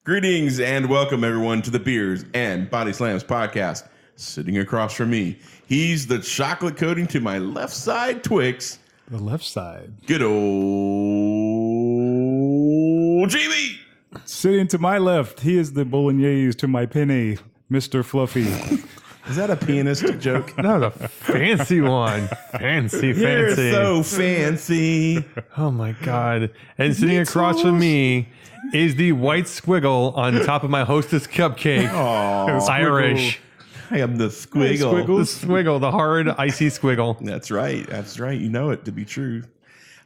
Greetings and welcome everyone to the Beers and Bodyslams podcast. Sitting across from me, he's the chocolate coating to my left side Twix. The left side. Good old GB. Sitting to my left, he is the bolognese to my penny, Mr. Fluffy. Is that a pianist joke? That was a fancy one. Fancy. You're so fancy. Oh my God. And sitting across from me is the white squiggle on top of my Hostess cupcake. Aww. Irish. I am the squiggle. The squiggle, the hard, icy squiggle. That's right. That's right. You know it to be true.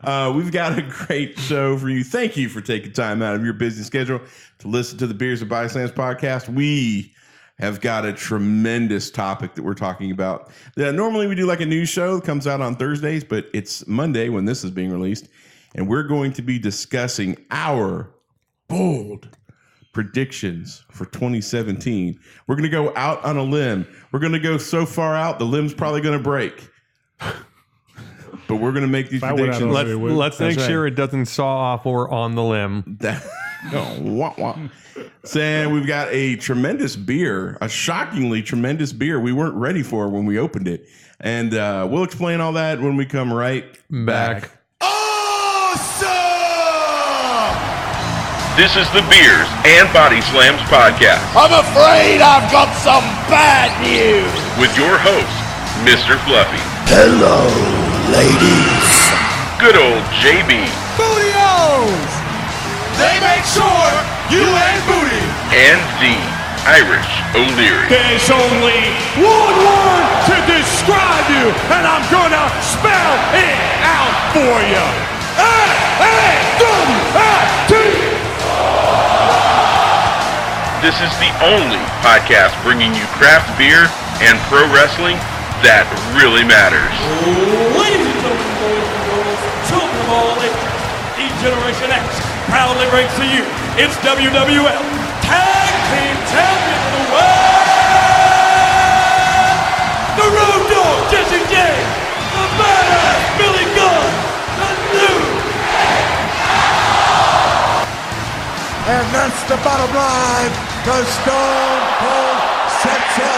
We've got a great show for you. Thank you for taking time out of your busy schedule to listen to the Beers and Bodyslams podcast. We have got a tremendous topic that we're talking about. Normally we do like a news show that comes out on Thursdays, but it's Monday when this is being released. And we're going to be discussing our bold predictions for 2017. We're going to go out on a limb. We're going to go so far out, the limb's probably going to break. But we're going to make these predictions. Let's make sure it doesn't saw off while we're on the limb. Saying we've got a tremendous beer, a shockingly tremendous beer we weren't ready for when we opened it. And we'll explain all that when we come right back. Awesome! This is the Beers and Bodyslams podcast. I'm afraid I've got some bad news. With your host, Mr. Fluffy. Hello, ladies. Good old JB. Booty-O's! They make sure you ain't booty. And the Irish O'Leary. There's only one word to describe you, and I'm gonna spell it out for you. A-A-W-S-T. This is the only podcast bringing you craft beer and pro wrestling that really matters. Ladies and gentlemen, boys and girls, children of all ages, E-Generation X proudly brings to you its WWF Tag Team Champion of the World, the Road Dogg Jesse James, the Badass Billy Gunn, the new. And that's the bottom line, because Stone Cold said so.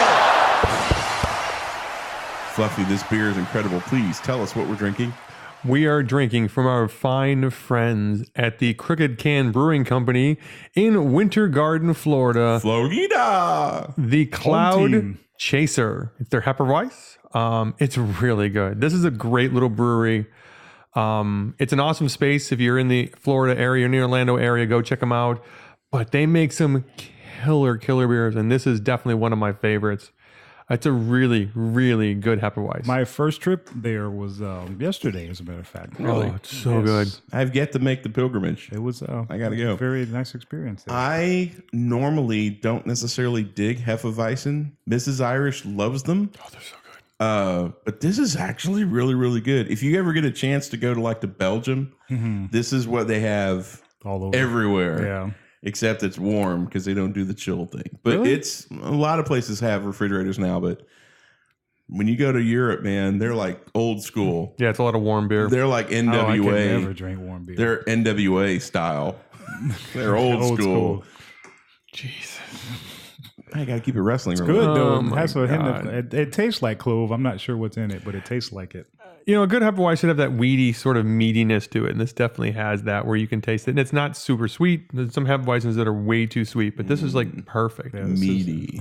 Fluffy, this beer is incredible. Please tell us what we're drinking. We are drinking from our fine friends at the Crooked Can Brewing Company in Winter Garden, Florida. Florida! The Cloud team. Chaser. It's their Hefeweisen. It's really good. This is a great little brewery. It's an awesome space. If you're in the Florida area, near Orlando area, go check them out. But they make some killer beers, and this is definitely one of my favorites. It's a really, really good Hefeweisen. My first trip there was yesterday, as a matter of fact. Really? Oh, it's so good. I've yet to make the pilgrimage. It was I gotta go. a very nice experience there. I normally don't necessarily dig Hefeweizen. Mrs. Irish loves them. Oh, they're so good. But this is actually really, really good. If you ever get a chance to go to like to Belgium, this is what they have All over. everywhere. Yeah. Except it's warm because they don't do the chill thing. But Really? it's a lot of places have refrigerators now. But when you go to Europe, man, they're like old school. Yeah, it's a lot of warm beer. They're like Oh, I can NWA. never drink warm beer. They're NWA style. They're old school. Jesus. I gotta keep it wrestling. It's related. good, though. Oh, It has my a hint God. of, it tastes like clove. I'm not sure what's in it, but it tastes like it. You know, a good Hefeweizen should have that weedy sort of meatiness to it, and this definitely has that where you can taste it. And it's not super sweet. There's some Hefeweizens that are way too sweet, but this is like perfect. Yeah, this is Meaty.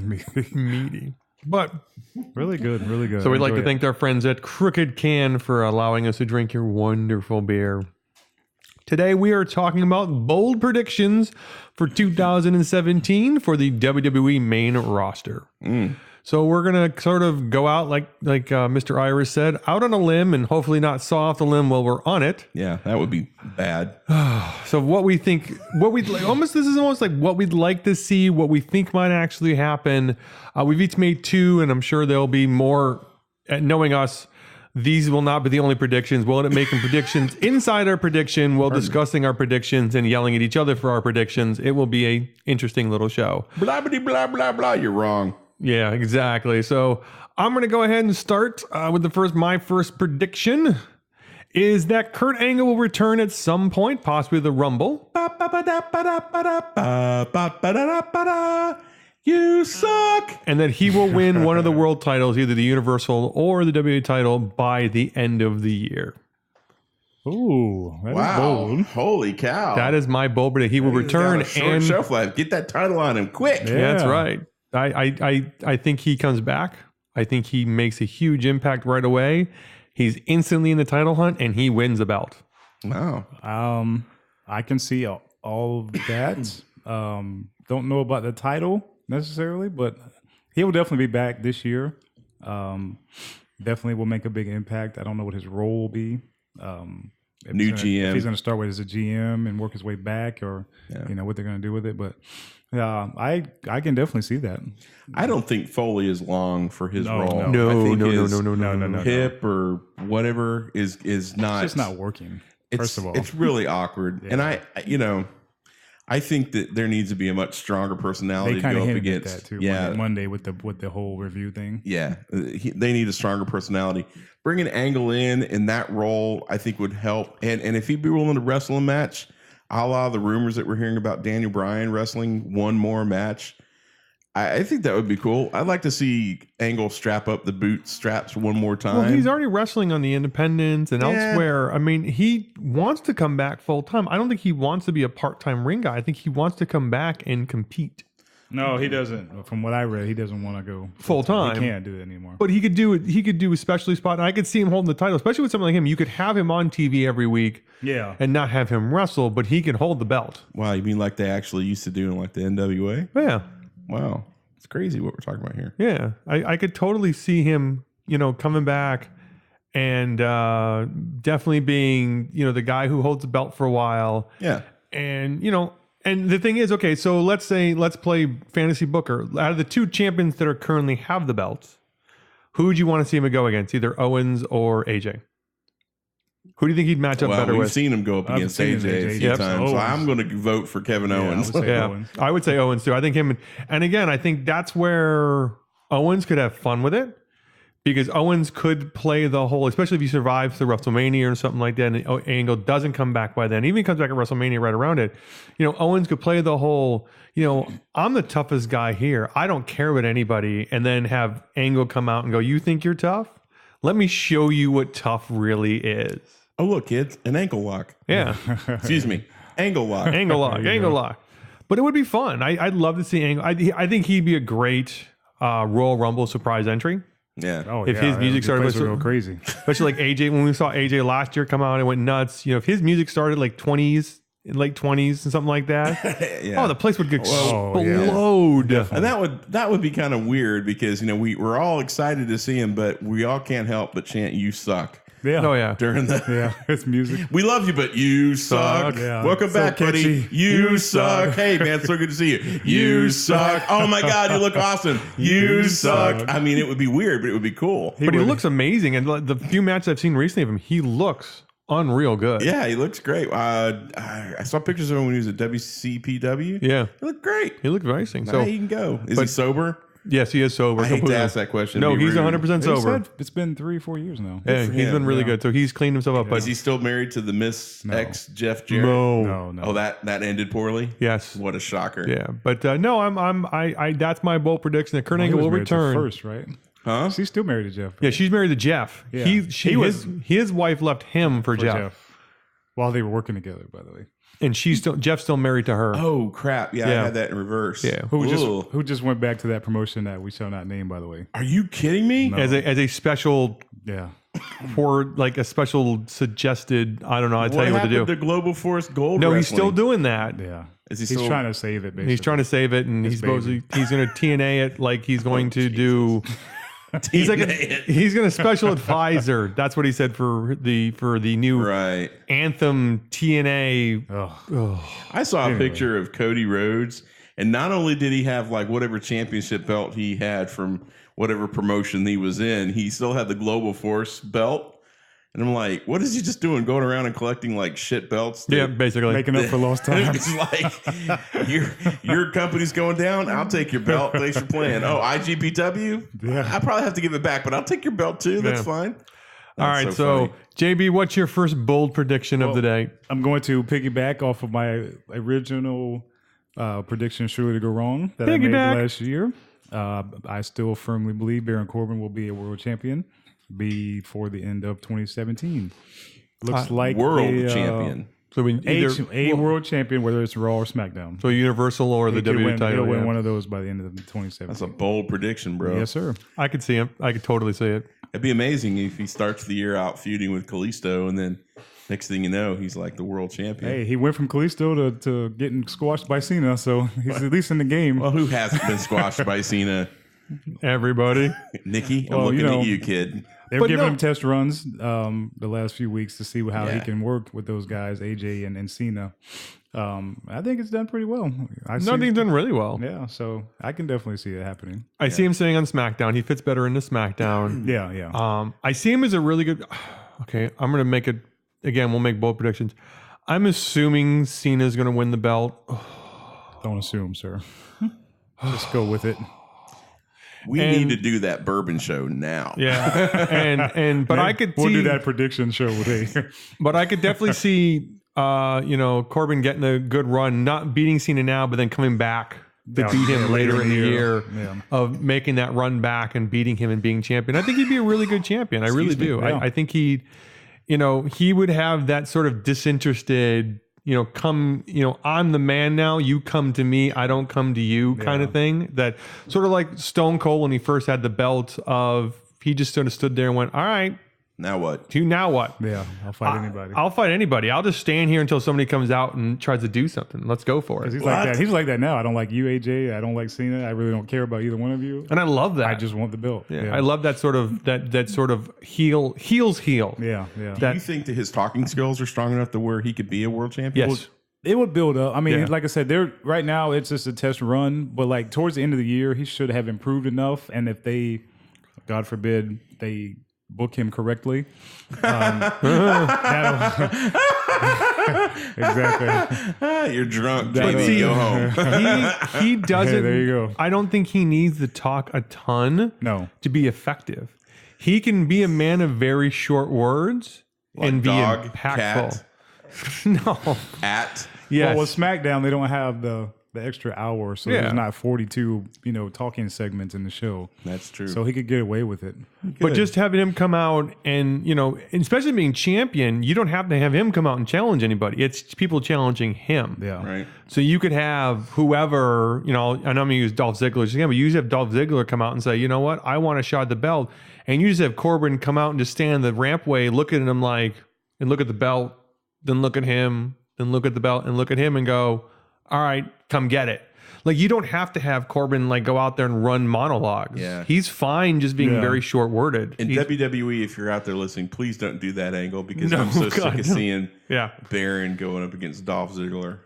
Meaty. But Really good, really good. so we'd like Enjoy to thank our friends at Crooked Can for allowing us to drink your wonderful beer. Today we are talking about bold predictions for 2017 for the WWE main roster. So we're gonna sort of go out like Mr. Irish said, out on a limb, and hopefully not saw off the limb while we're on it. Yeah, that would be bad. So what we think, what we'd like, this is almost like what we'd like to see, what we think might actually happen. We've each made two, and I'm sure there'll be more. Knowing us, these will not be the only predictions. We'll end up making predictions inside our prediction while discussing our predictions and yelling at each other for our predictions. It will be a interesting little show. Blah blah blah blah blah. You're wrong. Yeah, exactly. So I'm going to go ahead and start with my first prediction. is that Kurt Angle will return at some point, possibly the Rumble. You suck. And that he will win one of the world titles, either the Universal or the WWE title, by the end of the year. Ooh, that is Wow. bold. Holy cow. That is my bold prediction. He will return and shelf life. Get that title on him quick. Yeah. that's right. I think he comes back. I think he makes a huge impact right away. He's instantly in the title hunt and he wins the belt. Wow. I can see all of that. Don't know about the title necessarily, but he will definitely be back this year. Definitely will make a big impact. I don't know what his role will be. New GM. If he's going to start with as a GM and work his way back, or what they're going to do with it. But I can definitely see that. I don't think Foley is long for his role. No, I think no, his no. hip or whatever is not. It's just not working. First of all, it's really awkward. And I think that there needs to be a much stronger personality they to kind go of up hinted at against. that too. Monday with the whole review thing. Yeah, they need a stronger personality. Bringing Angle in that role, I think would help. And if he'd be willing to wrestle a match, a la the rumors that we're hearing about Daniel Bryan wrestling one more match, I think that would be cool. I'd like to see Angle strap up the boot straps one more time. Well, he's already wrestling on the independents and elsewhere. I mean, he wants to come back full time. I don't think he wants to be a part-time ring guy. I think he wants to come back and compete. No, he doesn't. From what I read, he doesn't want to go full time. He can't do it anymore. But he could do it. He could do a specialty spot, and I could see him holding the title, especially with something like him. You could have him on TV every week, and not have him wrestle, but he can hold the belt. Wow, you mean like they actually used to do in like the NWA? Yeah. Wow, it's crazy what we're talking about here. Yeah, I could totally see him, coming back and definitely being, the guy who holds the belt for a while. Yeah, and And the thing is, okay, so let's play fantasy booker. Out of the two champions that are currently have the belts, who would you want to see him go against? Either Owens or AJ? Who do you think he'd match up better with? We've seen him go up against AJ a few times. So I'm going to vote for Kevin Owens. I would say Owens too. I think him, and again, I think that's where Owens could have fun with it. Because Owens could play the whole, especially if he survives the WrestleMania or something like that, and Angle doesn't come back by then. Even if he comes back at WrestleMania right around it, Owens could play the whole, I'm the toughest guy here. I don't care about anybody. And then have Angle come out and go, you think you're tough? Let me show you what tough really is. Oh, look, kids, an ankle lock. Yeah. Excuse me. Angle lock. Angle lock. But it would be fun. I'd love to see Angle. I think he'd be a great Royal Rumble surprise entry. Yeah. Oh, if his music started to go crazy, especially like AJ, when we saw AJ last year come out and it went nuts. If his music started like late 20s and something like that, the place would explode. And that would be kind of weird because we're all excited to see him, but we all can't help but chant "You suck." Yeah. Oh yeah. During the it's music. We love you, but you suck. Yeah. Welcome back, buddy. You suck. Hey man, so good to see you. You suck. Oh my God, you look awesome. You suck. I mean, it would be weird, but it would be cool. But he looks amazing, and the few matches I've seen recently of him, he looks unreal good. Yeah, he looks great. I saw pictures of him when he was at WCPW. Yeah, he looked great. He looked amazing. So he can go. Is he sober? Yes, he is sober. I hate to ask that question. No, he's 100% sober. It's been 3-4 years now. Yeah, he's been really good. So he's cleaned himself up. But is he still married to the Miss X Jeff Jarrett? No. Oh, that ended poorly. Yes. What a shocker. Yeah, but no, I that's my bold prediction that Kurt Angle will return first, right? Huh? She's still married to Jeff. Yeah, she's married to Jeff. Yeah. His wife left him for Jeff while they were working together. By the way. And Jeff's still married to her. Oh crap! Yeah, I had that in reverse. Yeah, who just went back to that promotion that we shall not name, by the way. Are you kidding me? No. As a special, for like a special suggested. I don't know. I tell you what to do. The Global Force Gold. No, Wrestling? He's still doing that. Yeah, he's trying to save it. Basically. He's trying to save it, and he's going to TNA it like he's going to do. He's going to special advisor. That's what he said for the new Anthem TNA. I saw a picture of Cody Rhodes, and not only did he have like whatever championship belt he had from whatever promotion he was in, he still had the Global Force belt. And I'm like, what is he just doing? Going around and collecting like shit belts? Yeah, basically making up for lost time. It's like your company's going down. I'll take your belt. Thanks for playing. Oh, IGPW. Yeah, I probably have to give it back, but I'll take your belt too. That's fine. All right, so so JB, what's your first bold prediction of the day? I'm going to piggyback off of my original prediction, surely to go wrong, that I made last year. I still firmly believe Baron Corbin will be a world champion before the end of 2017. Looks like world champion. So we a world champion, whether it's Raw or SmackDown. So Universal or the WWE title. He'll win one of those by the end of 2017. That's a bold prediction, bro. Yes, sir. I could see him. I could totally see it. It'd be amazing if he starts the year out feuding with Kalisto, and then next thing you know, he's like the world champion. Hey, he went from Kalisto to getting squashed by Cena, so he's at least in the game. Well, who hasn't been squashed by Cena? Everybody. Nikki, I'm looking at you, kid. They're giving him test runs the last few weeks to see how he can work with those guys, AJ and Cena. I think it's done pretty well. I think it's done really well. Yeah, so I can definitely see it happening. I see him sitting on SmackDown. He fits better into SmackDown. Yeah. I see him as a really good. Okay, I'm going to make it again. We'll make bold predictions. I'm assuming Cena's going to win the belt. Don't assume, sir. Just go with it. We need to do that bourbon show now. Yeah, but I could. We'll do that prediction show with A. But I could definitely see, Corbin getting a good run, not beating Cena now, but then coming back to beat him later in the year, of making that run back and beating him and being champion. I think he'd be a really good champion. I really do. I think he would have that sort of disinterested, I'm the man now, you come to me, I don't come to you kind of thing. That sort of like Stone Cold when he first had the belt he just sort of stood there and went, all right. Now what? Now what? Yeah, I'll fight anybody. I'll fight anybody. I'll just stand here until somebody comes out and tries to do something. Let's go for it. He's like that. He's like that now. I don't like you, AJ. I don't like Cena. I really don't care about either one of you. And I love that. I just want the belt. Yeah. I love that sort of that sort of heel. Yeah. Do you think that his talking skills are strong enough to where he could be a world champion? Yes. It would build up. I mean, like I said, right now it's just a test run, but like towards the end of the year, he should have improved enough. And if they, God forbid, they book him correctly, Exactly. You're drunk. Baby, go home. He doesn't. Hey, there you go. I don't think he needs to talk a ton to be effective. He can be a man of very short words and be impactful. Cat, no. At. Yes. Well, with SmackDown, they don't have the extra hour, so there's not 42, talking segments in the show. That's true. So he could get away with it. But just having him come out and, especially being champion, you don't have to have him come out and challenge anybody. It's people challenging him. Yeah. Right. So you could have whoever, and I'm going to use Dolph Ziggler again, but you just have Dolph Ziggler come out and say, you know what, I want a shot at the belt. And you just have Corbin come out and just stand the rampway, look at him and look at the belt, then look at him, then look at the belt and look at him and go, all right, come get it. Like, you don't have to have Corbin go out there and run monologues. Yeah. He's fine just being very short worded. In WWE, if you're out there listening, please don't do that angle because I'm so sick of seeing Baron going up against Dolph Ziggler.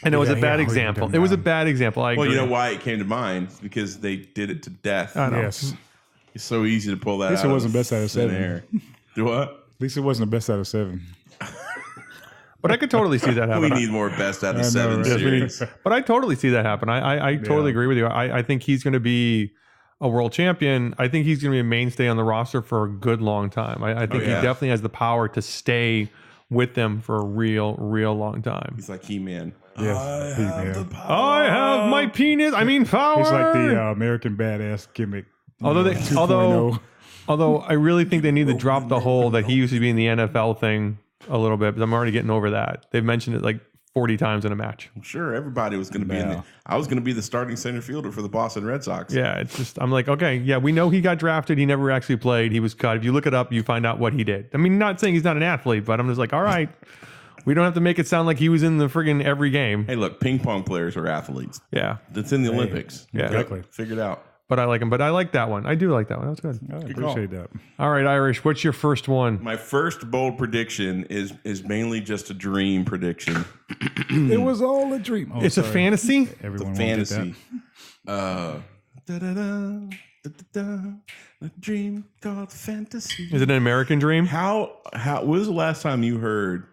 And it was a bad example. It was a bad example. I agree. Well, you know why it came to mind? It's because they did it to death. I know. Yes. It's so easy to pull that out. At least it wasn't best out of 7. Do what? At least it wasn't the best out of 7. But I could totally see that happen. We need more best out of 7 series. But I totally see that happen. I totally agree with you. I think he's going to be a world champion. I think he's going to be a mainstay on the roster for a good long time. I think he definitely has the power to stay with them for a real long time. He's like He-Man. Yes. I have my penis. I mean power. He's like the American Badass gimmick. Although I really think they need to drop the whole that he used to be in the NFL thing a little bit, but I'm already getting over that. They've mentioned it 40 times in a match. I'm sure everybody was going to be in there. I was going to be the starting center fielder for the Boston Red Sox. Yeah, it's just, I'm like, okay, yeah, we know he got drafted. He never actually played. He was cut. If you look it up, you find out what he did. I mean, not saying he's not an athlete, but I'm just like, all right, we don't have to make it sound like he was in the friggin' every game. Hey, look, ping pong players are athletes. Yeah. That's in the Olympics. Yeah. Exactly. Figure it out. But I like him. But I like that one. I do like that one. That's good. I appreciate that. All right, Irish, what's your first one? My first bold prediction is mainly just a dream prediction. It was all a dream. Oh, it's a fantasy? Everyone Fantasy. A dream called fantasy. Is it an American dream? How when was the last time you heard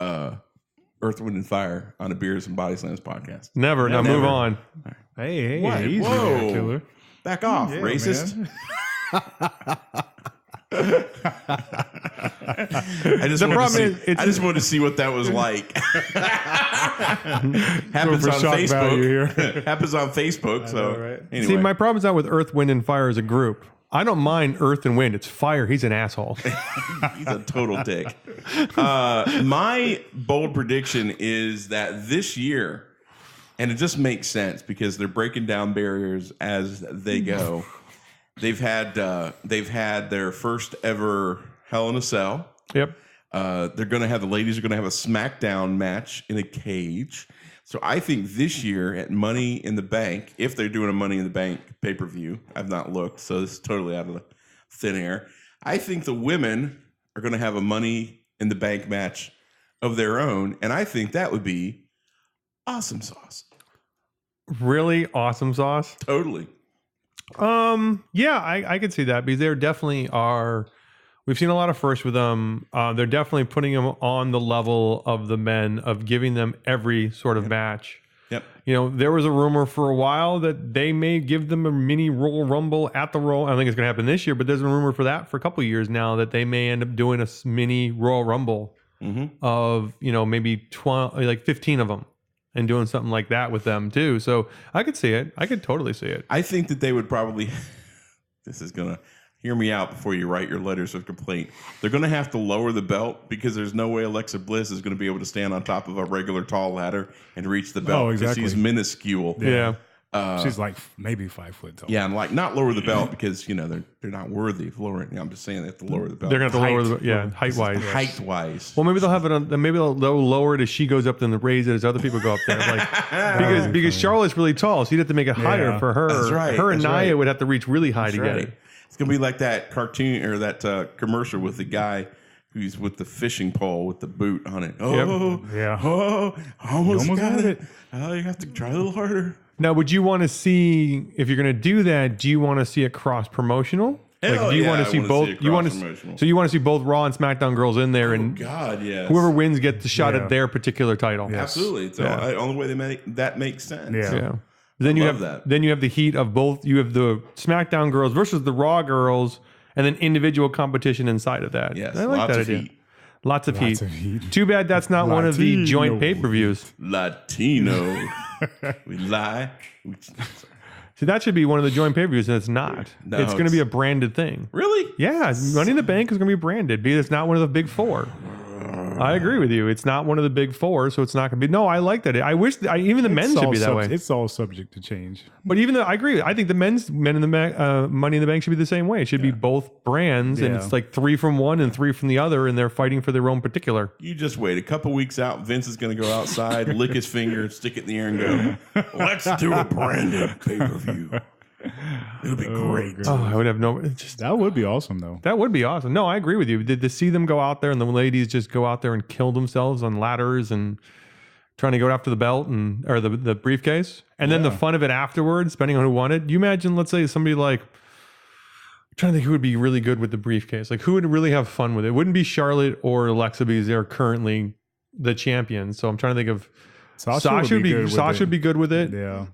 Earth, Wind, and Fire on a Beers and Bodyslams podcast? Never. Now move on. Hey, What? easy Whoa. there, killer. Back off, Yeah, racist. I just wanted to see what that was like. Happens on Facebook. Happens on Facebook. So right? Anyway. See, my problem's not with Earth, Wind, and Fire as a group. I don't mind Earth and Wind. It's Fire. He's an asshole. He's a total dick. My bold prediction is that this year, and it just makes sense because they're breaking down barriers as they go. They've had their first ever Hell in a Cell. Yep. They're going to have the ladies are going to have a SmackDown match in a cage. So I think this year at Money in the Bank, if they're doing a Money in the Bank pay-per-view, I've not looked, so this is totally out of the thin air. I think the women are going to have a Money in the Bank match of their own, and I think that would be awesome sauce. Really awesome sauce. Totally. Yeah, I could see that because they definitely are. We've seen a lot of firsts with them. They're definitely putting them on the level of the men, of giving them every sort of match. Yep. You know, there was a rumor for a while that they may give them a mini Royal Rumble at the Royal. I don't think it's going to happen this year, but there's a rumor for that for a couple of years now that they may end up doing a mini Royal Rumble of, you know, maybe 12, like 15 of them. And doing something like that with them too. So I could see it. I could totally see it. I think that they would probably, this is going to, hear me out before you write your letters of complaint. They're going to have to lower the belt because there's no way Alexa Bliss is going to be able to stand on top of a regular tall ladder and reach the belt. Oh, exactly. She's minuscule. Yeah. She's like maybe 5 foot tall. Yeah, and like not lower the belt because, you know, they're not worthy of lowering. I'm just saying they have to lower the belt. They're going to have to lower the height wise. Height wise. Well, maybe they'll have it on. Maybe they'll lower it as she goes up, then raise it as other people go up there. Like because Charlotte's really tall, so you'd have to make it higher for her. That's right. Her and That's Nia right. would have to reach really high That's to get right. it. It's gonna be like that cartoon or that commercial with the guy who's with the fishing pole with the boot on it. Oh, Yeah. Oh, almost got got it. Oh, you have to try a little harder. Now, would you want to see if you're going to do that? Do you want to see a cross promotional? Hell do you yeah, want to I see wanna both? see a You want to cross-promotional. so you want to see both Raw and SmackDown girls in there, and God, yes. whoever wins gets the shot Yeah. at their particular title. Yeah. Absolutely. It's Yeah. the only way they make that makes sense. Yeah. Yeah. Then you love have that. then you have the heat of both. You have the SmackDown girls versus the Raw girls, and then individual competition inside of that. Yes. I like Lots that of idea. heat. Lots of heat. of heat. Too bad that's not one of the Latino. joint pay-per-views. Latino. We lie. See, that should be one of the joint pay-per-views, and it's not. No, it's going to be a branded thing. Really? Yeah, Money in the Bank is going to be branded because it's not one of the big four. I agree with you. It's not one of the big four, so it's not going to be. No, I like that. I wish even the men's should be that way. It's all subject to change. But even though I agree, I think the Men in the Money in the Bank should be the same way. It should be both brands, and Yeah. it's like 3 from one and 3 from the other, and they're fighting for their own particular. You just wait. A couple weeks out, Vince is going to go outside, lick his finger, stick it in the air, and go, let's do a branded pay-per-view. It'll be great. Oh, I would have no. Just That would be awesome, though. that would be awesome. No, I agree with you. To see them go out there and the ladies just go out there and kill themselves on ladders and trying to go after the belt or the briefcase, and then the fun of it afterwards, depending on who won it. You imagine, let's say somebody like. I'm trying to think who would be really good with the briefcase. Like who would really have fun with it? It wouldn't be Charlotte or Alexa because they're currently the champions. So I'm trying to think of Sasha would be good with it. Yeah.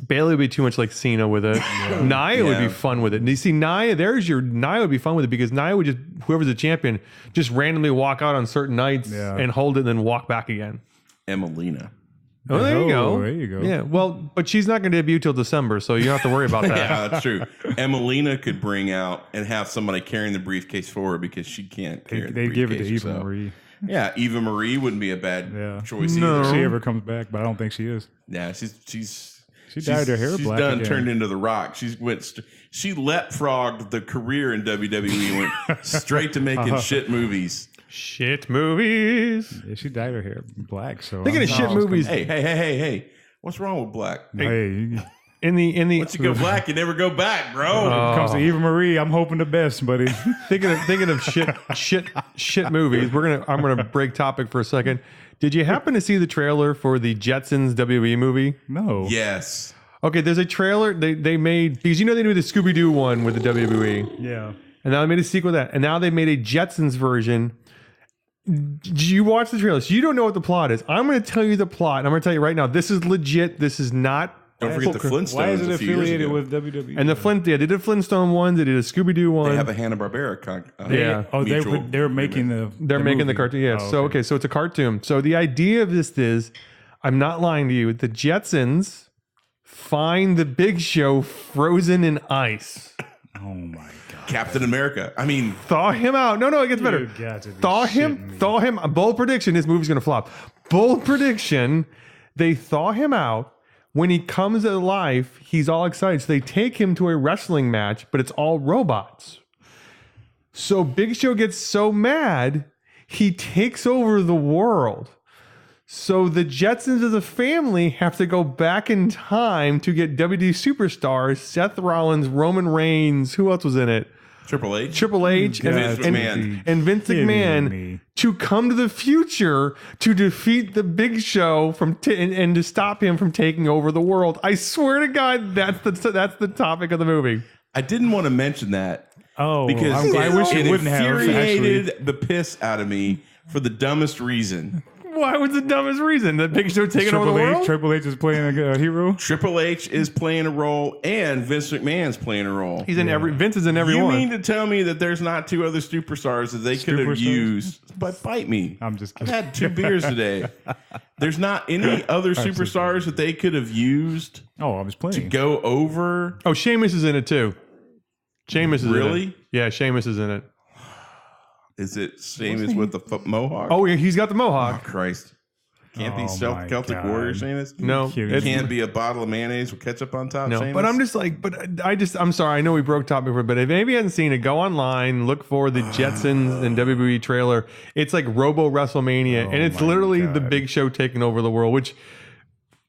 Bailey would be too much like Cena with it. Nia would be fun with it. And you see, Nia would be fun with it because Nia would just, whoever's the champion, just randomly walk out on certain nights and hold it and then walk back again. Emelina. Oh, there you go. There you go. Yeah, well, but she's not going to debut till December, so you don't have to worry about that. Yeah, that's true. Emelina could bring out and have somebody carrying the briefcase for her because she can't carry the They briefcase give it to Eva herself. Marie. Yeah, Eva Marie wouldn't be a bad choice No. either. If she ever comes back, but I don't think she is. Yeah, she's She dyed her hair she's black done again. turned into the Rock. She leapfrogged the career in WWE and went straight to making shit movies. Shit movies. Yeah, she dyed her hair black. So Thinking of shit movies. Hey. What's wrong with black? Hey, In the Once you go black, you never go back, bro. when it comes to Eva Marie, I'm hoping the best, buddy. thinking of shit movies. I'm gonna break topic for a second. Did you happen to see the trailer for the Jetsons WWE movie? No. Yes. Okay, there's a trailer they made because they do the Scooby Doo one with the WWE, Yeah. and now they made a sequel to that, and now they made a Jetsons version. Did you watch the trailer? So you don't know what the plot is. I'm going to tell you the plot, and I'm going to tell you right now. This is legit. This is not Don't forget the Flintstones. Why is it a few years affiliated ago. with WWE? And they did a Flintstone one. They did a Scooby Doo one. They have a Hanna-Barbera they're making the They're making the movie. cartoon. Yeah. Oh, So so it's a cartoon. So the idea of this is, I'm not lying to you. The Jetsons find the Big Show frozen in ice. Oh my god. Captain America. I mean, Thaw him out. No, it gets better. You got to be Thaw shitting me. him. Bold prediction. This movie's gonna flop. Bold prediction. They thaw him out. When he comes to life, he's all excited. So they take him to a wrestling match, but it's all robots. So Big Show gets so mad, he takes over the world. So the Jetsons as a family have to go back in time to get WWE superstars, Seth Rollins, Roman Reigns, who else was in it? Triple H. Triple H and Vince McMahon. and Vince Kidding McMahon me. to come to the future to defeat the Big Show and to stop him from taking over the world. I swear to God, that's the topic of the movie. I didn't want to mention that Oh, because I wish it you wouldn't have. infuriated Actually, the piss out of me for the dumbest reason. Why was the dumbest reason that Big Show taking over the world? Triple H is playing a hero. Triple H is playing a role, and Vince McMahon's playing a role. He's in Vince is in every You one. mean to tell me that there's not two other superstars that they could have Superstars? used? But bite me. I'm just I've kidding. had 2 beers today. There's not any other superstars that they could have used Oh, I was to playing. go over. Oh, Sheamus is in it too. Sheamus is in Really? it. Yeah, Sheamus is in it. Is it same as with the mohawk? Oh, yeah, he's got the Oh, mohawk. Christ. Can't Oh, be my Celtic God. Warrior, Seamus? No, Kidding. it's- Can't be a bottle of mayonnaise with ketchup on top, No, Seamus? but I'm just like, I'm sorry. I know we broke topic, but if maybe you haven't seen it, go online, look for the Jetsons and WWE trailer. It's like Robo WrestleMania, and it's my literally God. the Big Show taking over the world, which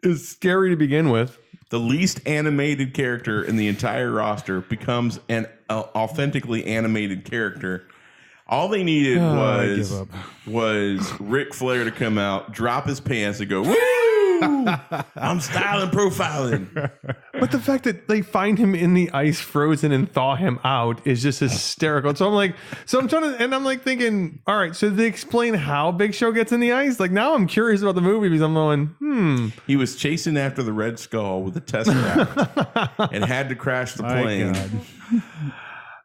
is scary to begin with. the least animated character in the entire roster becomes an authentically animated character. All they needed I give up. was Ric Flair to come out, drop his pants, and go, "Woo! I'm styling, profiling." But the fact that they find him in the ice frozen and thaw him out is just hysterical. So I'm trying to, and I'm like thinking, all right, so they explain how Big Show gets in the ice? Like now I'm curious about the movie because I'm going, He was chasing after the Red Skull with a Tesseract and had to crash the My plane. God.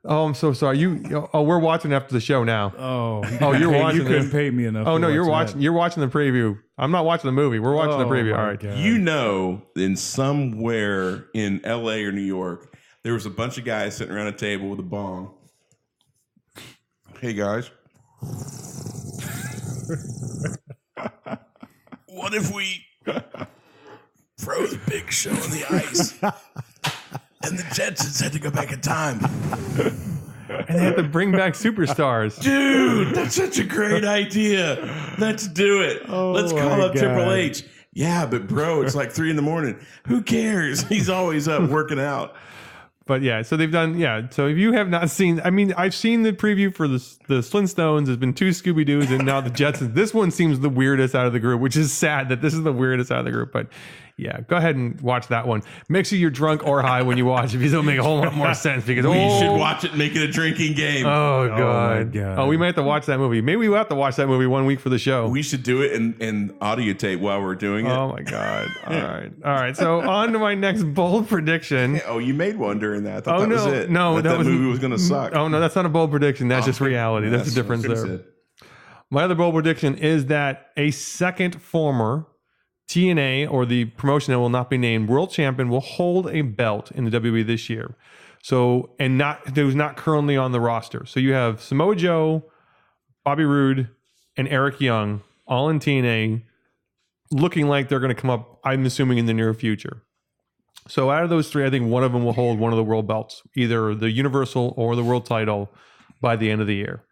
oh, I'm so sorry. We're watching after the show now. Oh, you're you watching couldn't it. pay me enough. Oh to no, you're watch watching. You're watching the preview. I'm not watching the movie. We're watching the preview. All right. God. You know, in somewhere in LA or New York, there was a bunch of guys sitting around a table with a bong. Hey guys. What if we froze Big Show in the ice? And the Jetsons had to go back in time. And they have to bring back superstars. Dude, that's such a great idea. Let's do it. Let's call my up Triple God. H. Yeah, but bro, it's like 3 a.m. Who cares? He's always up working out. But yeah, so they've done, yeah. So if you have not seen, I mean, I've seen the preview for the Flintstones. There's been 2 Scooby-Doos and now the Jetsons. This one seems the weirdest out of the group, which is sad that this is the weirdest out of the group. But yeah, go ahead and watch that one. Make sure you're drunk or high when you watch it because it'll make a whole lot more sense. Because We should watch it and make it a drinking game. Oh God. God. Oh, we might have to watch that movie. Maybe we'll have to watch that movie 1 week for the show. We should do it and audio tape while we're doing it. Oh my God. All right. All right. So on to my next bold prediction. Oh, you made one during that. I thought Oh, that no. was it. No, that was movie was going to suck. Oh no, that's not a bold prediction. That's just reality. That's the difference what I there. said. My other bold prediction is that a second former TNA, or the promotion that will not be named, world champion will hold a belt in the WWE this year. So, and who's not currently on the roster. So you have Samoa Joe, Bobby Roode, and Eric Young all in TNA, looking like they're going to come up, I'm assuming, in the near future. So out of those 3, I think one of them will hold one of the world belts, either the Universal or the world title, by the end of the year.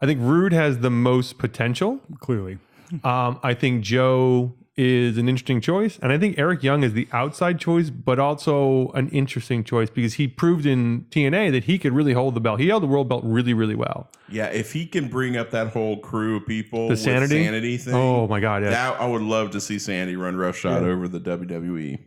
I think Roode has the most potential. Clearly. I think Joe is an interesting choice. And I think Eric Young is the outside choice, but also an interesting choice because he proved in TNA that he could really hold the belt. He held the world belt really, really well. Yeah, if he can bring up that whole crew of people, The Sanity? with Sanity thing. Oh my God. Yeah. That, I would love to see Sandy run roughshod over the WWE.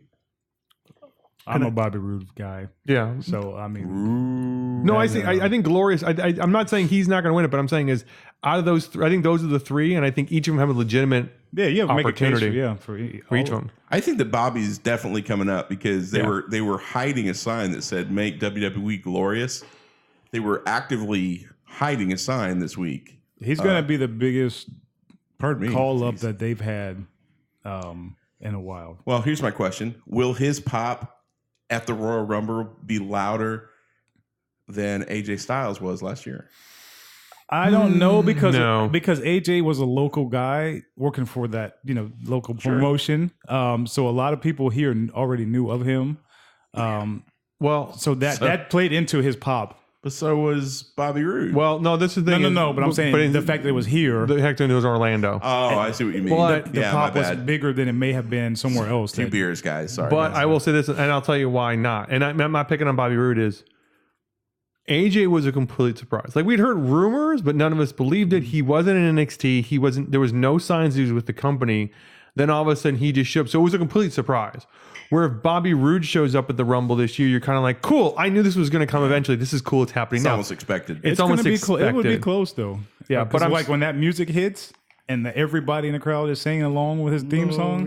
I'm a Bobby Roode guy. Yeah. So, I mean. No, I think Glorious. I'm not saying he's not going to win it, but I'm saying is out of those three, I think those are the three, and I think each of them have a legitimate you have to opportunity make a case for each one. I think that Bobby's definitely coming up because they were hiding a sign that said "Make WWE Glorious." They were actively hiding a sign this week. He's going to be the biggest call up Jeez. that they've had in a while. Well, here's my question: will his pop at the Royal Rumble be louder than AJ Styles was last year? I don't know because No. AJ was a local guy working for that local promotion. So a lot of people here already knew of him. So that played into his pop. But so was Bobby Roode. Well, no, this is the thing. No. But I'm saying the fact that it was here. The Hector knew it was Orlando. Oh, I see what you mean. But The my pop was bad. bigger than it may have been somewhere else. Two beers, guys. Sorry. But I will say this, and I'll tell you why not. And I'm not picking on Bobby Roode. Is AJ was a complete surprise. Like we'd heard rumors, but none of us believed it. He wasn't in NXT. He wasn't. There was no signs he was with the company. Then all of a sudden he just showed up. So it was a complete surprise. Where if Bobby Roode shows up at the Rumble this year, you're kind of like, cool. I knew this was going to come eventually. This is cool. It's happening it's now. almost expected. It's almost gonna be expected. It would be close though. Yeah, but I'm like when that music hits and everybody in the crowd is singing along with his theme song,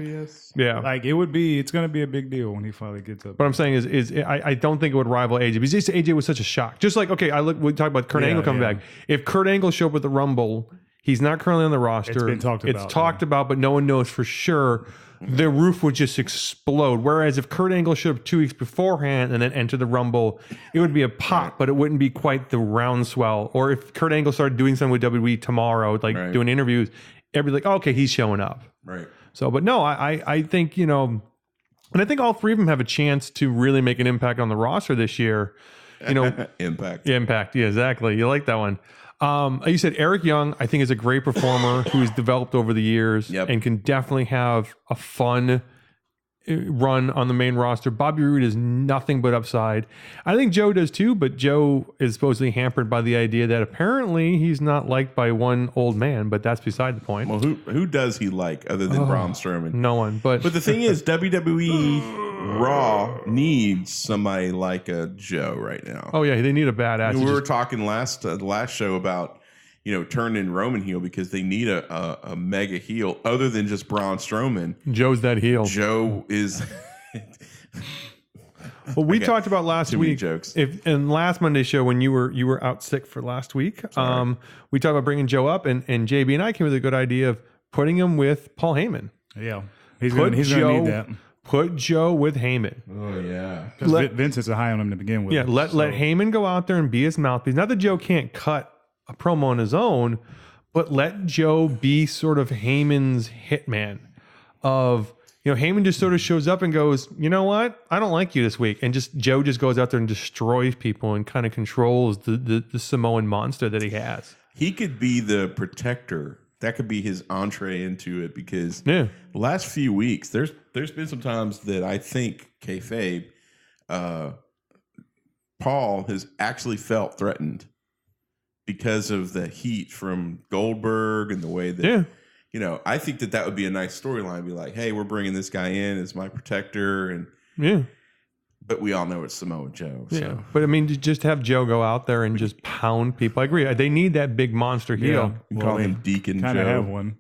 Yeah. like it's going to be a big deal when he finally gets up. What I'm saying is I don't think it would rival AJ because AJ was such a shock. Just like, okay, we talk about Kurt Angle coming back. If Kurt Angle showed up at the Rumble, he's not currently on the roster. It's been talked about. It's talked about, but no one knows for sure. The roof would just explode. Whereas if Kurt Angle showed up 2 weeks beforehand and then entered the Rumble, it would be a pop, but it wouldn't be quite the round swell. Or if Kurt Angle started doing something with WWE tomorrow, like doing interviews, everybody's like, oh, okay, he's showing up. Right. So, but no, I think, and I think all three of them have a chance to really make an impact on the roster this year. Impact. Yeah, exactly. You like that one. You said Eric Young, I think, is a great performer who's developed over the years and can definitely have a fun run on the main roster. Bobby Roode is nothing but upside. I think Joe does too, but Joe is supposedly hampered by the idea that apparently he's not liked by one old man, but that's beside the point. Well, who does he like other than Braun Strowman? No one. But the thing is, WWE Raw needs somebody like a Joe right now. oh yeah, they need a badass. We were talking the last show about turning Roman heel because they need a mega heel other than just Braun Strowman. Joe's that heel. Joe is. Well, we talked about last too many week. jokes. In last Monday's show when you were out sick for last week, we talked about bringing Joe up, and JB and I came with a good idea of putting him with Paul Heyman. Yeah, he's going to need that. Put Joe with Heyman. Oh yeah, because Vince is high on him to begin with. Yeah, let Heyman go out there and be his mouthpiece. Not that Joe can't cut a promo on his own, but let Joe be sort of Heyman's hitman. Heyman just sort of shows up and goes, you know what? I don't like you this week. And Joe just goes out there and destroys people and kind of controls the Samoan monster that he has. He could be the protector. That could be his entree into it because the last few weeks, there's been some times that I think kayfabe, Paul has actually felt threatened because of the heat from Goldberg and the way that I think that would be a nice storyline. Be like, hey, we're bringing this guy in as my protector, and but we all know it's Samoa Joe. So. Yeah, but I mean, just have Joe go out there and just pound people. I agree. They need that big monster heel. You call him Deacon Joe. Kind of have one.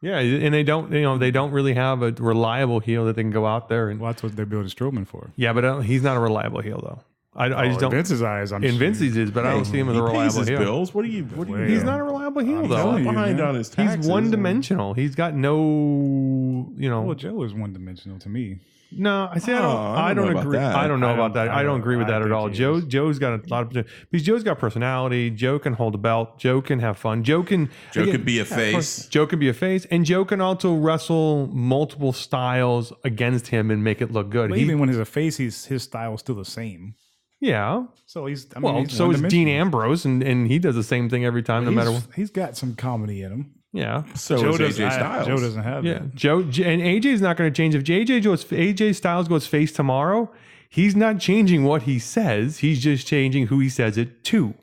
Yeah, and they don't really have a reliable heel that they can go out there and. Well, that's what they're building Strowman for. Yeah, but he's not a reliable heel though. I just don't. In Vince's eyes, Vince's is, but I don't see him as a reliable heel. Bills. What do you? He's not a reliable heel though. He's behind on his taxes. He's one dimensional. He's got no. Well, Joe is one dimensional to me. No, I don't agree. I don't know about that. I don't agree with that at all. Joe's got a lot of because Joe's got personality. Joe can hold a belt. Joe can have fun. Joe can be a face. Joe can be a face, and Joe can also wrestle multiple styles against him and make it look good. But even when he's a face, his style is still the same. Yeah. So he's. So is Dean Ambrose, and he does the same thing every time, no matter what. He's got some comedy in him. Yeah. So Joe is AJ Styles. Joe doesn't have that. Joe and AJ's not going to change. If AJ Styles goes face tomorrow, he's not changing what he says. He's just changing who he says it to.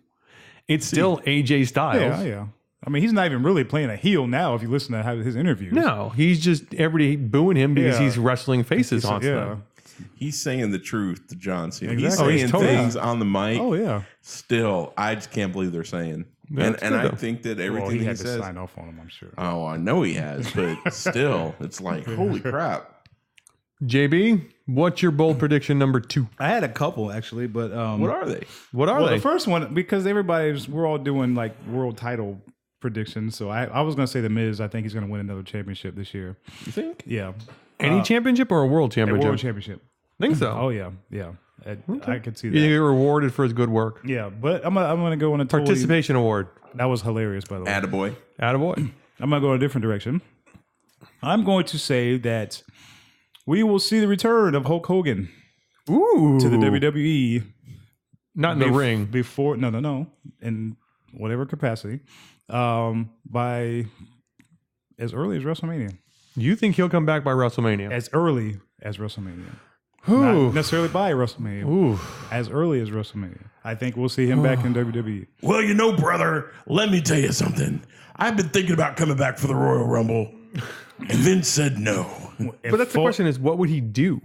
It's still AJ Styles. Yeah. I mean, he's not even really playing a heel now. If you listen to his interviews, no, he's just everybody booing him because he's wrestling faces on stuff. he's saying the truth to John Cena. Exactly. He's Oh, saying he's totally- things on the mic. Oh yeah. Still, I just can't believe they're saying. That's And good, I though. think that Well, everything he he had to says. sign off on him, I'm sure. Oh, I know he has, but still, it's like, holy crap. JB, what's your bold prediction number 2? I had a couple actually, but What are they? What are well, they? the first one, because we're all doing like world title predictions. So I was going to say The Miz. I think he's going to win another championship this year. You think? Yeah. Any championship or a world A championship? world championship. think so. Oh, yeah. Yeah. I could see that. You get rewarded for his good work. Yeah. But I'm going to go on a totally, Participation award. That was hilarious, by the way. Attaboy. Attaboy. I'm going to go in a different direction. I'm going to say that we will see the return of Hulk Hogan Ooh. to the WWE. Not in the ring. Before, no, in whatever capacity, by as early as WrestleMania. You think he'll come back by WrestleMania? As early as WrestleMania. Ooh. Not necessarily by WrestleMania. Ooh. As early as WrestleMania. I think we'll see him back in WWE. Well, you know, brother, let me tell you something. I've been thinking about coming back for the Royal Rumble and then said no. But that's the question is, what would he do?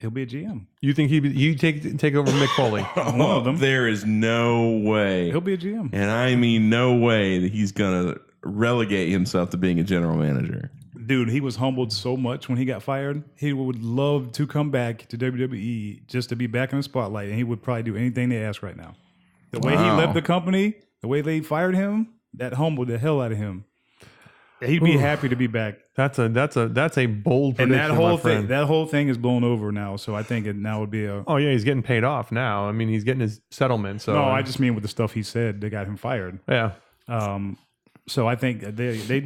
He'll be a GM. You think he'd take over Mick Foley? One of them. There is no way. He'll be a GM. And I mean no way that he's going to relegate himself to being a general manager. Dude, he was humbled so much when he got fired. He would love to come back to WWE just to be back in the spotlight, and he would probably do anything they ask right now. The way he Wow. left the company, the way they fired him, that humbled the hell out of him. He'd be happy to be back. That's a bold And prediction, that whole my friend. thing, that whole thing is blown over now. So I think it now would be a. Oh yeah, he's getting paid off now. I mean, he's getting his settlement. So No, I just mean with the stuff he said, they got him fired. yeah. So I think I think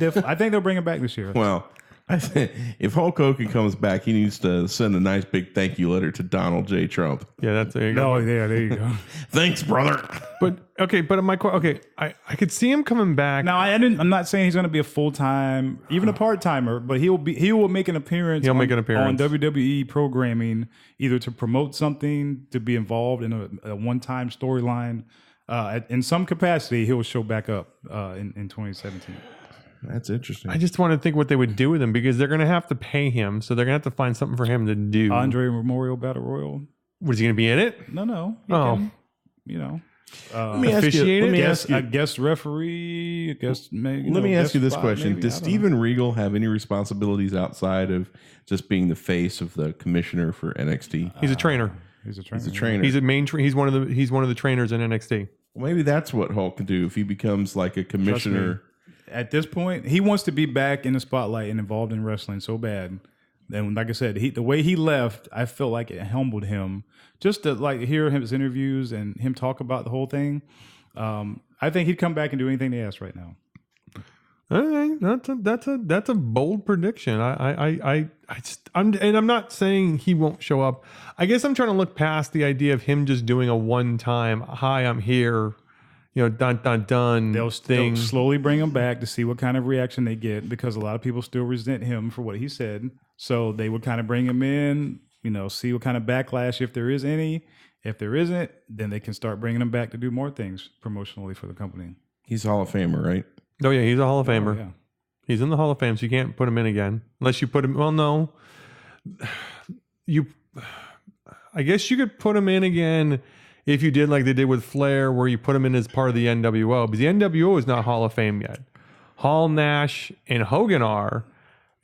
they'll bring him back this year. Well, I think if Hulk Hogan comes back, he needs to send a nice big thank you letter to Donald J. Trump. Yeah, that's there you go. Oh yeah, there you go. Thanks, brother. But okay, but I could see him coming back. Now I'm not saying he's going to be a full time, even a part timer, but he will make an appearance. He'll make an appearance. on WWE programming, either to promote something, to be involved in a one time storyline. In some capacity, he'll show back up in 2017. That's interesting. I just want to think what they would do with him because they're going to have to pay him, so they're going to have to find something for him to do. Andre Memorial Battle Royal. Was he going to be in it? No. He Oh. can, you know. Let me ask you. officiate Let it? me ask you. A guest referee. I guess maybe. Let me ask you this spot, question: maybe, does I don't know. Steven Regal have any responsibilities outside of just being the face of the commissioner for NXT? He's a trainer. He's a trainer. He's a trainer. He's a main. He's one of the trainers in NXT. Maybe that's what Hulk can do if he becomes like a commissioner. At this point, he wants to be back in the spotlight and involved in wrestling so bad. And like I said, the way he left, I felt like it humbled him. Just to like hear his interviews and him talk about the whole thing, I think he'd come back and do anything they ask right now. All right, that's a bold prediction. I'm not saying he won't show up. I guess I'm trying to look past the idea of him just doing a one-time "Hi, I'm here," dun They'll thing. slowly bring him back to see what kind of reaction they get because a lot of people still resent him for what he said. So they would kind of bring him in, see what kind of backlash, if there is any. If there isn't, then they can start bringing him back to do more things promotionally for the company. He's a Hall of Famer, right? Oh yeah, he's a Hall of Famer. Oh, yeah. He's in the Hall of Fame, so you can't put him in again unless you put him. Well, no, I guess you could put him in again if you did like they did with Flair, where you put him in as part of the NWO, because the NWO is not Hall of Fame yet. Hall, Nash, and Hogan are,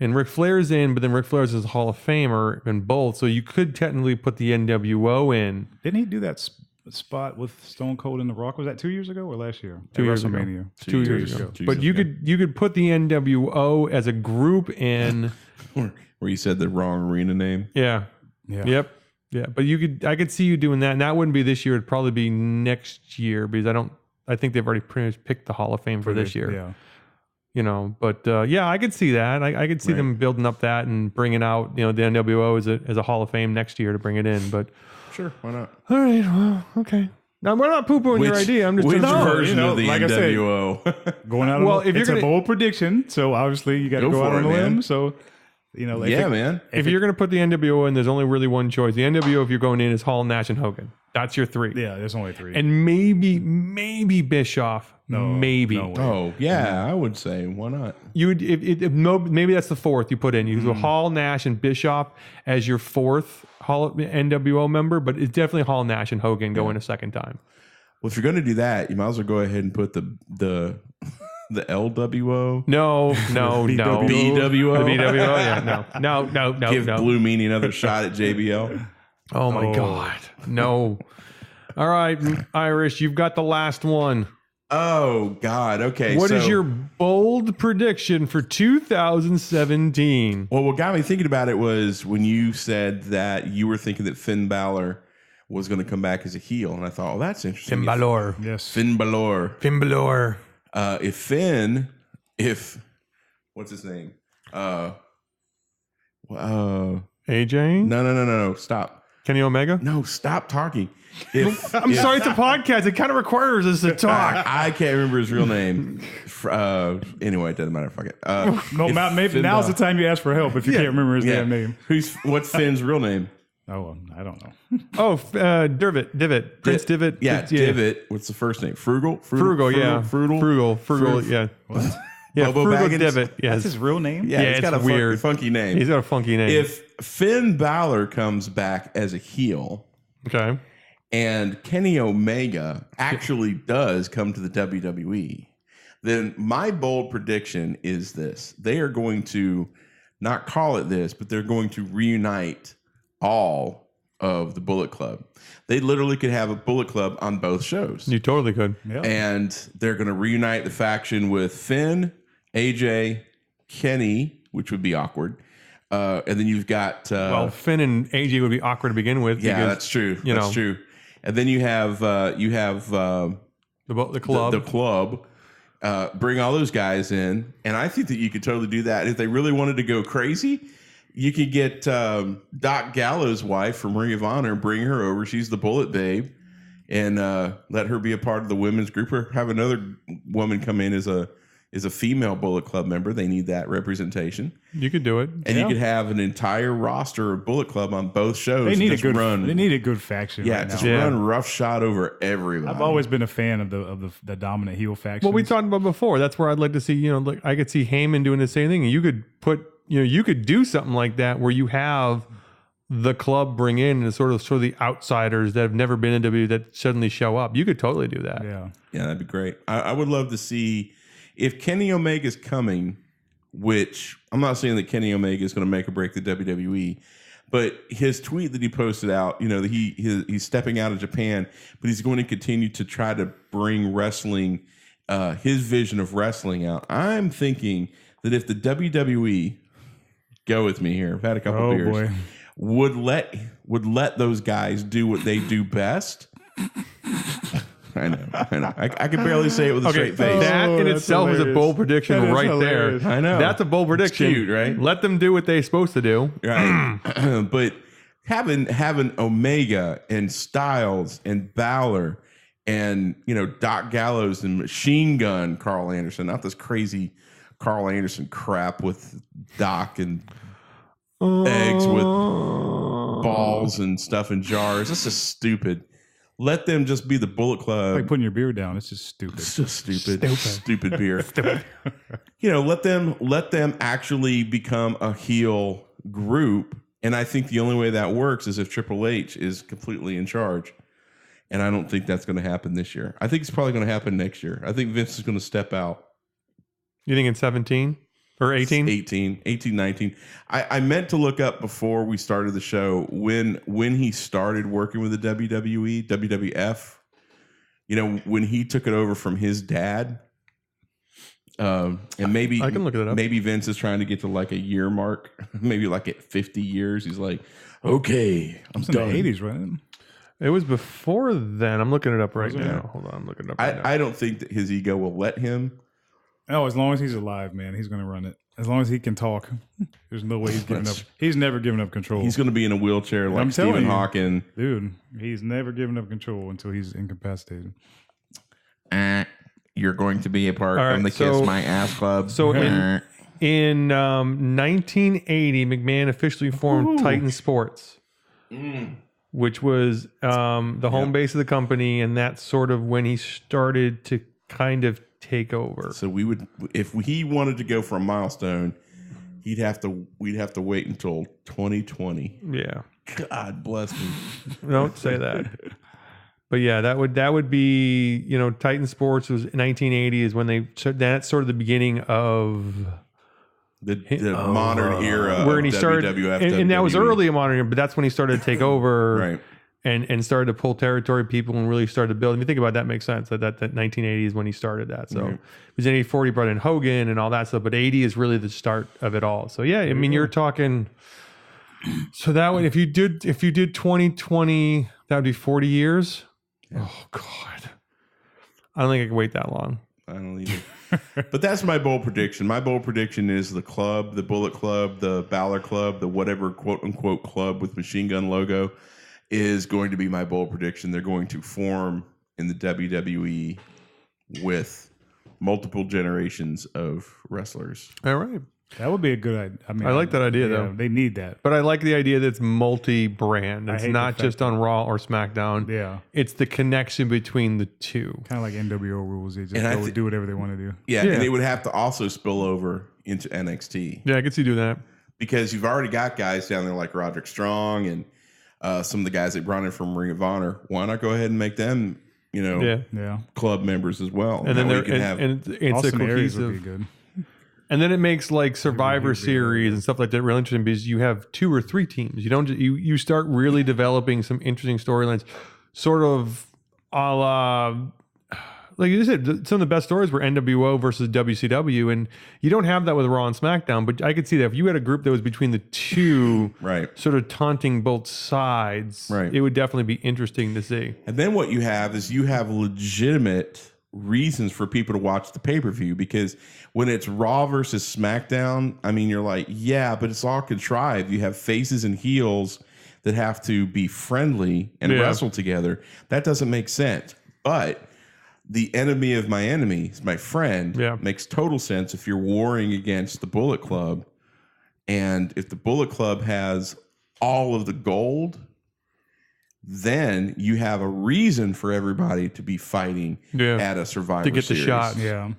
and Ric Flair's in, but then Ric Flair's is a Hall of Famer in both, so you could technically put the NWO in. Didn't he do that spot with Stone Cold and The Rock? Was that 2 years ago or last year? 2 years ago. WrestleMania. 2 years ago. Jesus, But you could put the NWO as a group in. Where you said the wrong arena name. Yeah. Yeah. Yep. Yeah. But I could see you doing that. And that wouldn't be this year. It'd probably be next year because I think they've already pretty much picked the Hall of Fame for this year. Yeah. But yeah, I could see that. I could see them building up that and bringing out, the NWO as a Hall of Fame next year to bring it in. But Sure, why not? all right. Well, okay. Now, we're not poo-pooing your idea. I'm just which trying to version of the like I said, NWO? Going out Well, on if you're it's a gonna- bold prediction, so obviously you got to Go go out for on a it, limb. man. So, Man. If you're going to put the NWO in, there's only really one choice. The NWO, if you're going in, is Hall, Nash, and Hogan. That's your three. Yeah, there's only three. And maybe Bischoff, maybe. No way. Oh, yeah, I would say, why not? You would maybe that's the fourth you put in. You do Hall, Nash, and Bischoff as your fourth Hall NWO member, but it's definitely Hall, Nash, and Hogan going a second time. Well, if you're going to do that, you might as well go ahead and put the LWO. No. BWO. The BWO, yeah, no. Give Blue Meanie another shot at JBL. Oh my God, no. All right, Irish, you've got the last one. Oh, God. Okay. What is your bold prediction for 2017? Well, what got me thinking about it was when you said that you were thinking that Finn Balor was going to come back as a heel. And I thought, oh, that's interesting. Finn Balor. Yes. Finn Balor. If what's his name? AJ? No. Stop. Kenny Omega? No, stop talking. I'm sorry, it's a podcast. It kind of requires us to talk. I can't remember his real name. Anyway, it doesn't matter. Fuck it. No, maybe now's the time you ask for help if you can't remember his damn name. What's Finn's real name? Oh, I don't know. Divot. Prince Divot. Yeah, Divot. What's the first name? Frugal, Frugal, yeah. Frugal, yeah. What? Yeah, Bobo Frugal Baggins? Divot. Yes. That's his real name? Yeah, he's got a weird. funky name. He's got a funky name. If Finn Balor comes back as a heel, okay, and Kenny Omega actually does come to the WWE, then my bold prediction is this. They are going to not call it this, but they're going to reunite all of the Bullet Club. They literally could have a Bullet Club on both shows. You totally could. Yeah. And they're going to reunite the faction with Finn, AJ, Kenny, which would be awkward. And then you've got... well, Finn and AJ would be awkward to begin with. Yeah, because, that's true. That's true. And then you have the club. The club. Bring all those guys in. And I think that you could totally do that. If they really wanted to go crazy, you could get Doc Gallows' wife from Ring of Honor and bring her over. She's the Bullet Babe. And let her be a part of the women's group, or have another woman come in as a female Bullet Club member. They need that representation. You could do it. And you could have an entire roster of Bullet Club on both shows. They need a good faction. Yeah, right just now. run roughshod over everybody. I've always been a fan of the dominant heel faction. What we talked about before. That's where I'd like to see. Like I could see Heyman doing the same thing, and you could put. You could do something like that where you have the club bring in and sort of the outsiders that have never been in WWE that suddenly show up. You could totally do that. Yeah, that'd be great. I would love to see if Kenny Omega's coming, which I'm not saying that Kenny Omega is going to make or break the WWE, but his tweet that he posted out, he's stepping out of Japan, but he's going to continue to try to bring wrestling, his vision of wrestling out. I'm thinking that if the WWE, go with me here, I've had a couple beers, would let those guys do what they do best. I know. I can barely say it with a straight face. That in itself is a bold prediction right there. I know. That's a bold prediction. It's cute, right? Let them do what they're supposed to do. Right. But having Omega and Styles and Balor and Doc Gallows and Machine Gun Carl Anderson, not this crazy Carl Anderson crap with Doc and eggs with balls and stuff in jars. This is stupid. Let them just be the Bullet Club. Like putting your beer down. It's just stupid. It's just stupid beer. Let them actually become a heel group. And I think the only way that works is if Triple H is completely in charge. And I don't think that's going to happen this year. I think it's probably going to happen next year. I think Vince is going to step out. You think in 17 or 18? 18, 19. I meant to look up before we started the show when he started working with the WWE, WWF, when he took it over from his dad. And maybe I can look it up. Maybe Vince is trying to get to like a year mark, maybe like at 50 years. He's like, okay, I'm done. In the 80s, right? It was before then. I'm looking it up right now. Hold on, I'm looking it up right now. I don't think that his ego will let him. Oh, as long as he's alive, man, he's going to run it. As long as he can talk, there's no way he's giving up. He's never given up control. He's going to be in a wheelchair like Stephen Hawking. Dude, he's never given up control until he's incapacitated. You're going to be a part of the Kiss My Ass Club. So in 1980, McMahon officially formed Titan Sports, which was the home base of the company, and that's sort of when he started to kind of take over. So we would, if he wanted to go for a milestone, we'd have to wait until 2020. Yeah. God bless me. Don't say that. But yeah, that would be, Titan Sports was 1980 is when that's sort of the beginning of the modern era where he of WWF, started, and that was early in modern era, but that's when he started to take over, right? And started to pull territory people and really started to build. If you think about it, that makes sense. That 1980 is when he started that. So it was in 84 he brought in Hogan and all that stuff, but 80 is really the start of it all. So yeah, I mean you're talking. So that would if you did 2020, that would be 40 years. Yeah. Oh God, I don't think I can wait that long. I don't either. But that's my bold prediction. My bold prediction is the club, the Bullet Club, the Balor Club, the whatever quote unquote club with machine gun logo is going to be my bold prediction. They're going to form in the WWE with multiple generations of wrestlers. All right. That would be a good idea. I mean, I like that idea, though. They need that. But I like the idea that it's multi-brand. It's not just on Raw or SmackDown. Yeah. It's the connection between the two. Kind of like NWO rules. They just do whatever they want to do. Yeah, and it would have to also spill over into NXT. Yeah, I could see doing that. Because you've already got guys down there like Roderick Strong and some of the guys they brought in from Ring of Honor. Why not go ahead and make them, club members as well? And then it's Austin a Aries would cohesive. be good. And then it makes like Survivor Series and stuff like that real interesting because you have 2 or 3 teams. You don't you start really developing some interesting storylines, sort of a la, like you said, some of the best stories were NWO versus WCW, and you don't have that with Raw and SmackDown. But I could see that if you had a group that was between the two, right, sort of taunting both sides, right, it would definitely be interesting to see. And then what you have is legitimate reasons for people to watch the pay-per-view, because when it's Raw versus SmackDown, I mean, you're like, yeah, but it's all contrived. You have faces and heels that have to be friendly and wrestle together. That doesn't make sense. But the enemy of my enemy is my friend. Makes total sense if you're warring against the Bullet Club. And if the Bullet Club has all of the gold, then you have a reason for everybody to be fighting at a Survivor to get Series. the shot. Yeah,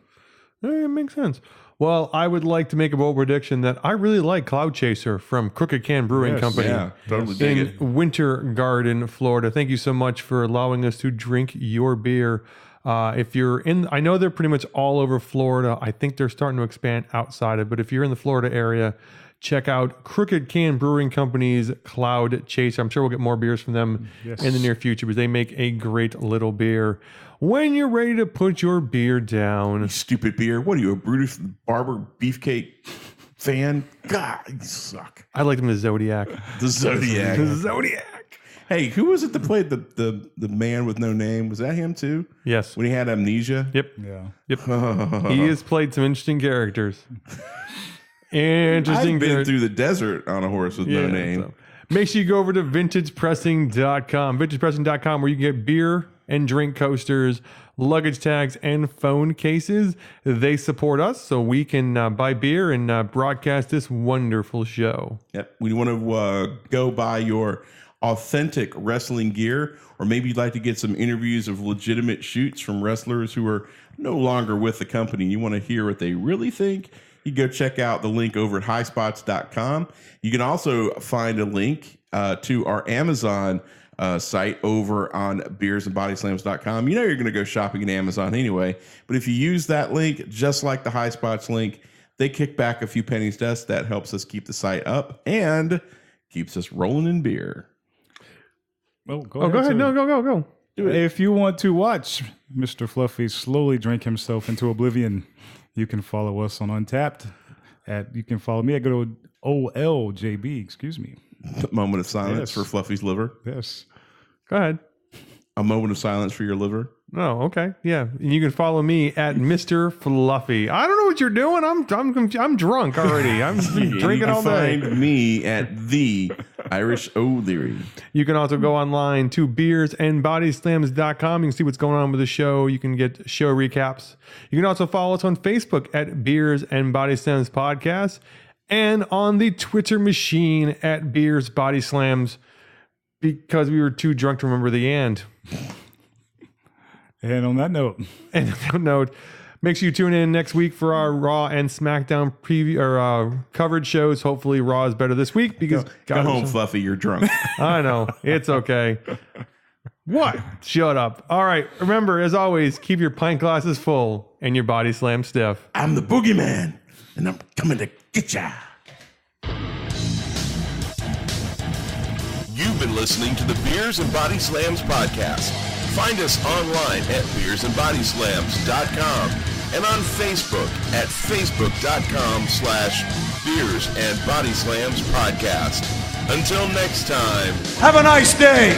it makes sense. Well, I would like to make a bold prediction that I really like Cloud Chaser from Crooked Can Brewing Company in Winter Garden, Florida. Thank you so much for allowing us to drink your beer. If you're in, I know they're pretty much all over Florida. I think they're starting to expand outside of, but if you're in the Florida area, check out Crooked Can Brewing Company's Cloud Chaser. I'm sure we'll get more beers from them in the near future because they make a great little beer. When you're ready to put your beer down. You stupid beer. What are you, a Brutus Barber Beefcake fan? God, you suck. I like them the Zodiac. The Zodiac. The Zodiac. Hey, who was it that played the man with no name? Was that him too? Yes. When he had amnesia? Yep. Yeah. Yep. He has played some interesting characters. I've been through the desert on a horse with no name. So. Make sure you go over to vintagepressing.com. Vintagepressing.com, where you can get beer and drink coasters, luggage tags, and phone cases. They support us so we can buy beer and broadcast this wonderful show. Yep. We want to go buy your authentic wrestling gear, or maybe you'd like to get some interviews of legitimate shoots from wrestlers who are no longer with the company. You want to hear what they really think. You go check out the link over at highspots.com. You can also find a link to our Amazon site over on beersandbodyslams.com. You know you're going to go shopping at Amazon anyway, but if you use that link, just like the High Spots link, they kick back a few pennies to us. That helps us keep the site up and keeps us rolling in beer. Well, go ahead. No, go. If you want to watch Mr. Fluffy slowly drink himself into oblivion, you can follow us on Untapped. You can follow me at go to OLJB. Excuse me. Moment of silence for Fluffy's liver. Yes. Go ahead. A moment of silence for your liver. Oh, okay. Yeah. And you can follow me at Mr. Fluffy. I don't know what you're doing. I'm drunk already. I'm drinking all day. Find me at the Irish O'Leary. You can also go online to beersandbodyslams.com. You can see what's going on with the show. You can get show recaps. You can also follow us on Facebook at Beers and Body Slams Podcast and on the Twitter machine at Beers Body Slams because we were too drunk to remember the and. And on that note, make sure you tune in next week for our Raw and SmackDown preview or coverage shows. Hopefully, Raw is better this week because go home, Fluffy. You're drunk. I know it's okay. What? Shut up. All right. Remember, as always, keep your pint glasses full and your body slam stiff. I'm the boogeyman, and I'm coming to get ya. You've been listening to the Beers and Body Slams podcast. Find us online at beersandbodyslams.com and on Facebook at facebook.com/Beers and Body Slams podcast. Until next time. Have a nice day.